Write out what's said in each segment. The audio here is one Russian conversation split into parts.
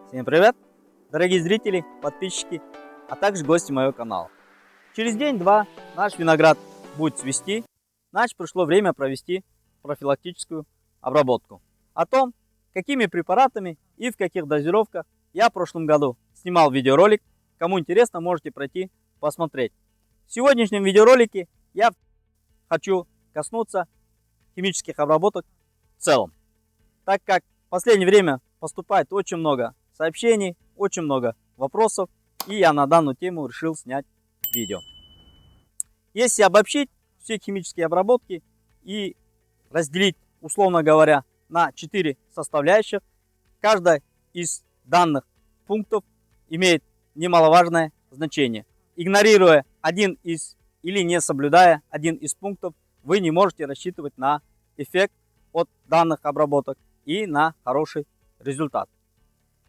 Всем привет, дорогие зрители, подписчики, а также гости моего канала. Через день-два наш виноград будет цвести, значит пришло время провести профилактическую обработку. О том, какими препаратами и в каких дозировках я в прошлом году снимал видеоролик, кому интересно, можете пройти посмотреть. В сегодняшнем видеоролике я хочу коснуться химических обработок в целом, так как в последнее время поступает очень много сообщений, очень много вопросов, и я на данную тему решил снять видео. Если обобщить все химические обработки и разделить, условно говоря, на 4 составляющих, каждая из данных пунктов имеет немаловажное значение. Игнорируя один из или не соблюдая один из пунктов, вы не можете рассчитывать на эффект от данных обработок и на хороший результат.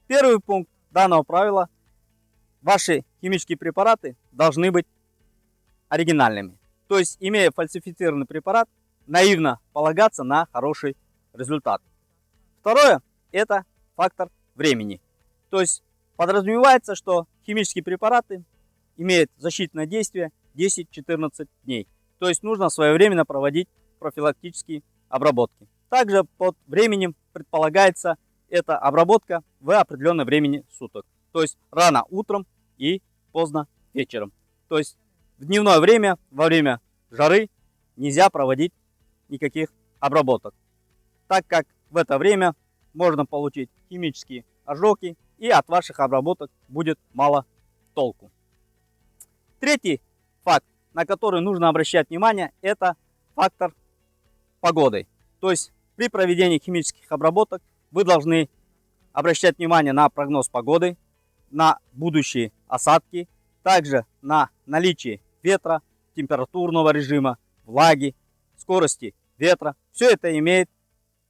Первый пункт данного правила: ваши химические препараты должны быть оригинальными. То есть, имея фальсифицированный препарат, наивно полагаться на хороший результат. Второе – это фактор времени. То есть, подразумевается, что химические препараты имеют защитное действие 10-14 дней. То есть, нужно своевременно проводить профилактические обработки. Также под временем предполагается эта обработка в определенное время суток. То есть рано утром и поздно вечером. То есть в дневное время, во время жары, нельзя проводить никаких обработок, так как в это время можно получить химические ожоги, и от ваших обработок будет мало толку. Третий факт, на который нужно обращать внимание, это фактор погоды. То есть при проведении химических обработок вы должны обращать внимание на прогноз погоды, на будущие осадки, также на наличие ветра, температурного режима, влаги, скорости ветра. Все это имеет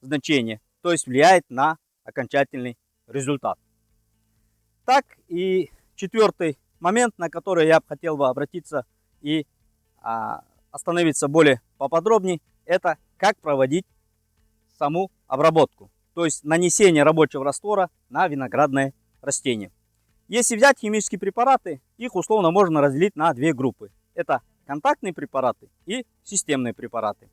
значение, то есть влияет на окончательный результат. Так, и четвертый момент, на который я хотел бы обратиться и остановиться более поподробнее, это как проводить саму обработку. То есть нанесение рабочего раствора на виноградное растение. Если взять химические препараты, их условно можно разделить на две группы. Это контактные препараты и системные препараты.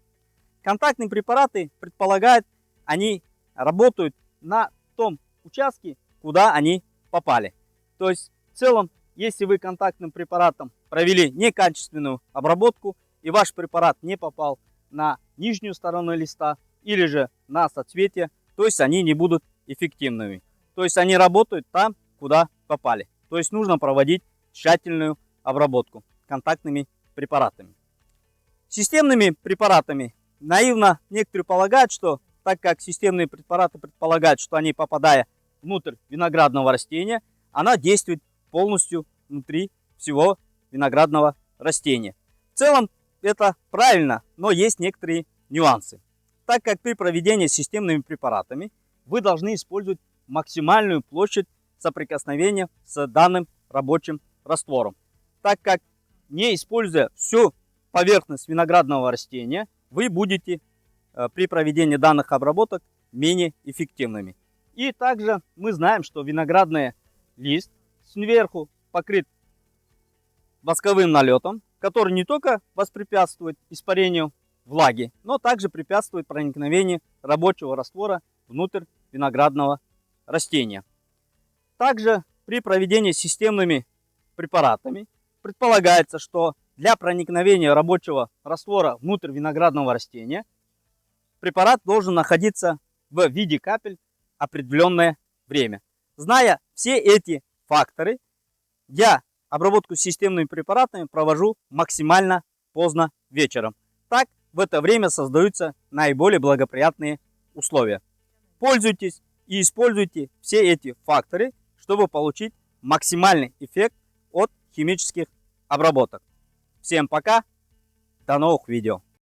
Контактные препараты предполагают, они работают на том участке, куда они попали. То есть в целом, если вы контактным препаратом провели некачественную обработку и ваш препарат не попал на нижнюю сторону листа или же на соцветие, то есть они не будут эффективными. То есть они работают там, куда попали. То есть нужно проводить тщательную обработку контактными препаратами. Системными препаратами наивно некоторые полагают, что так как системные препараты предполагают, что они, попадая внутрь виноградного растения, она действует полностью внутри всего виноградного растения. В целом это правильно, но есть некоторые нюансы. Так как при проведении системными препаратами вы должны использовать максимальную площадь соприкосновения с данным рабочим раствором. Так как, не используя всю поверхность виноградного растения, вы будете при проведении данных обработок менее эффективными. И также мы знаем, что виноградный лист сверху покрыт восковым налетом, который не только воспрепятствует испарению влаги, но также препятствует проникновению рабочего раствора внутрь виноградного растения. Также при проведении системными препаратами предполагается, что для проникновения рабочего раствора внутрь виноградного растения препарат должен находиться в виде капель определенное время. Зная все эти факторы, я обработку системными препаратами провожу максимально поздно вечером. Так в это время создаются наиболее благоприятные условия. Пользуйтесь и используйте все эти факторы, чтобы получить максимальный эффект от химических обработок. Всем пока, до новых видео.